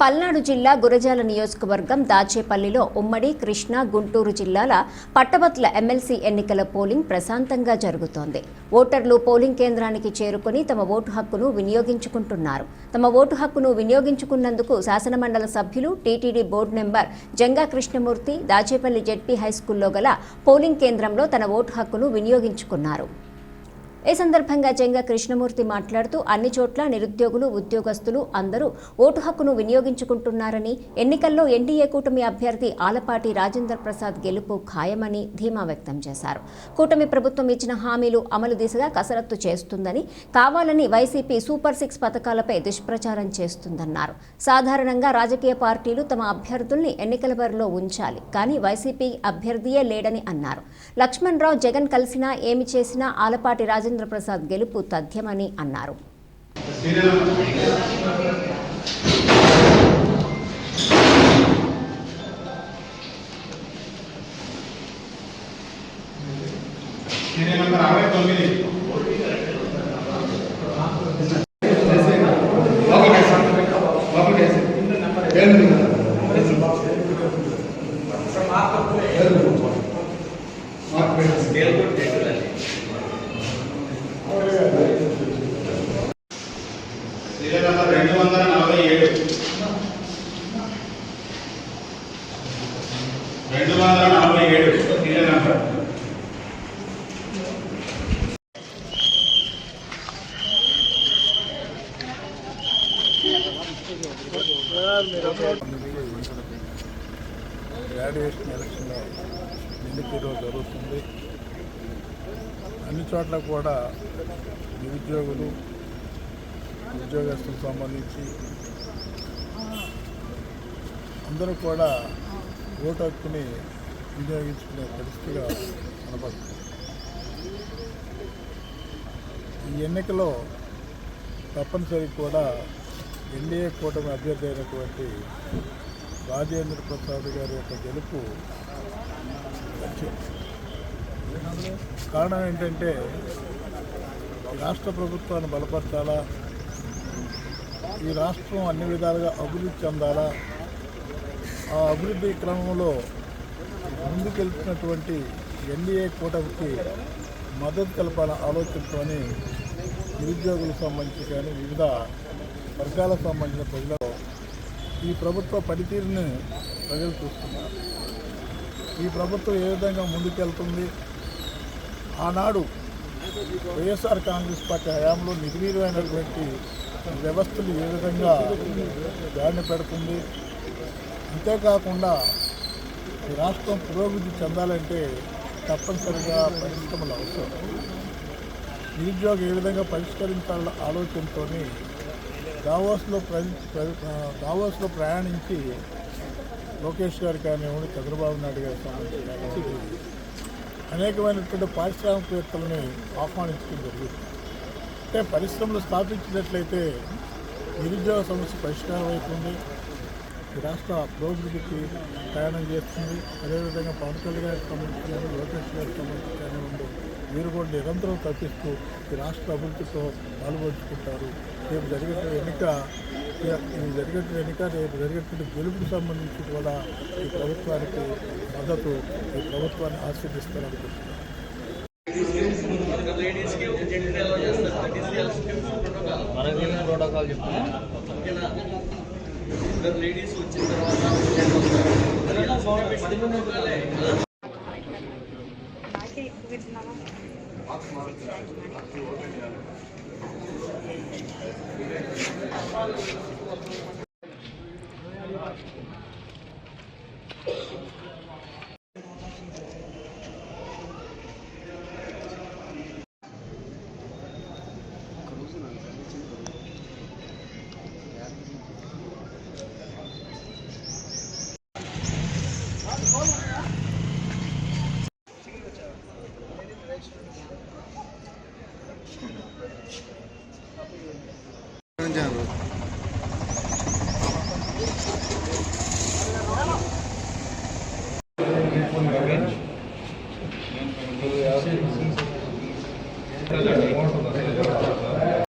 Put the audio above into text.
పల్నాడు జిల్లా గురజాల నియోజకవర్గం దాచేపల్లిలో ఉమ్మడి కృష్ణా గుంటూరు జిల్లాల పట్టభద్రుల ఎమ్మెల్సీ ఎన్నికల పోలింగ్ ప్రశాంతంగా జరుగుతోంది. ఓటర్లు పోలింగ్ కేంద్రానికి చేరుకుని తమ ఓటు హక్కును వినియోగించుకుంటున్నారు. తమ ఓటు హక్కును వినియోగించుకున్నందుకు శాసనమండలి సభ్యులు, TTD board member Janga Krishnamurthy Dachepalli ZP హైస్కూల్లో గల పోలింగ్ కేంద్రంలో తన ఓటు హక్కును వినియోగించుకున్నారు. ఈ సందర్భంగా జంగా కృష్ణమూర్తి మాట్లాడుతూ అన్ని చోట్ల నిరుద్యోగులు, ఉద్యోగస్తులు అందరూ ఓటు హక్కును వినియోగించుకుంటున్నారని, ఎన్నికల్లో ఎన్డీఏ కూటమి అభ్యర్థి ఆలపాటి రాజేంద్ర ప్రసాద్ గెలుపు ఖాయమని ధీమా వ్యక్తం చేశారు. కూటమి ప్రభుత్వం ఇచ్చిన హామీలు అమలు దిశగా కసరత్తు చేస్తుందని, కావాలని వైసీపీ సూపర్ 6 పథకాలపై దుష్ప్రచారం చేస్తుందన్నారు. సాధారణంగా రాజకీయ పార్టీలు తమ అభ్యర్థుల్ని ఎన్నికల బరిలో ఉంచాలి, కానీ వైసీపీ అభ్యర్థియే లేడని అన్నారు. లక్ష్మణ్ రావు జగన్ కలిసినా ఏమి చేసినా ఆలపాటి రాజేంద్ర ప్రసాద్ గెలుపు తథ్యమని అన్నారు. గ్రాడ్యుయేషన్ ఎలక్షన్లో ఎన్నిక జరుగుతుంది. అన్ని చోట్ల కూడా నిరుద్యోగులు, ఉద్యోగస్తులకు సంబంధించి అందరూ కూడా ఓటు హక్కుని వినియోగించుకునే పరిస్థితిగా కనబడుతుంది. ఈ ఎన్నికలో తప్పనిసరి కూడా ఎన్డీఏ కూటమి అభ్యర్థి అయినటువంటి రాజేంద్ర ప్రసాద్ గారి యొక్క గెలుపు కారణం ఏంటంటే, రాష్ట్ర ప్రభుత్వాన్ని బలపరచాలా, ఈ రాష్ట్రం అన్ని విధాలుగా అభివృద్ధి చెందాలా, ఆ అభివృద్ధి క్రమంలో ముందుకెళ్తున్నటువంటి ఎన్డీఏ కూటమికి మద్దతు కలపాలని ఆలోచనతోని నిరుద్యోగులకు సంబంధించి కానీ వివిధ వర్గాలకు సంబంధించిన ప్రజలు ఈ ప్రభుత్వ పనితీరుని ప్రజలు చూస్తున్నారు. ఈ ప్రభుత్వం ఏ విధంగా ముందుకెళ్తుంది, ఆనాడు వైఎస్ఆర్ కాంగ్రెస్ పార్టీ హయాంలో నిర్వీర్యమైనటువంటి వ్యవస్థలు ఏ విధంగా దాడిని పెడుతుంది, అంతేకాకుండా ఈ రాష్ట్రం పురోభివృద్ధి చెందాలంటే తప్పనిసరిగా పరిశ్రమలు అవసరం. నిరుద్యోగం ఏ విధంగా పరిష్కరించాలన్న ఆలోచనతో దావోస్లో ప్రయాణించి లోకేష్ గారు కానివ్వండి, చంద్రబాబు నాయుడు గారి సంబంధించి అనేకమైనటువంటి పారిశ్రామికవేత్తలని ఆహ్వానించడం జరుగుతుంది. అంటే పరిశ్రమలు స్థాపించినట్లయితే నిరుద్యోగ సమస్య పరిష్కారం అవుతుంది, ఈ రాష్ట్ర అభివృద్ధికి ప్రయాణం చేస్తుంది. అదేవిధంగా పవన్ కళ్యాణ్ గారికి సంబంధించి, లోకేష్ గారికి సంబంధించి కానివ్వండి, వీరు కూడా నిరంతరం తప్పిస్తూ ఈ రాష్ట్ర అభివృద్ధితో పాల్గొంచుకుంటారు. రేపు జరిగేటువంటి ఎన్నిక రేపు జరిగేటువంటి గెలుపుకు సంబంధించి కూడా ఈ ప్రభుత్వానికి మద్దతు, ఈ ప్రభుత్వాన్ని ఆశీర్దిస్తారనుకుంటున్నారు.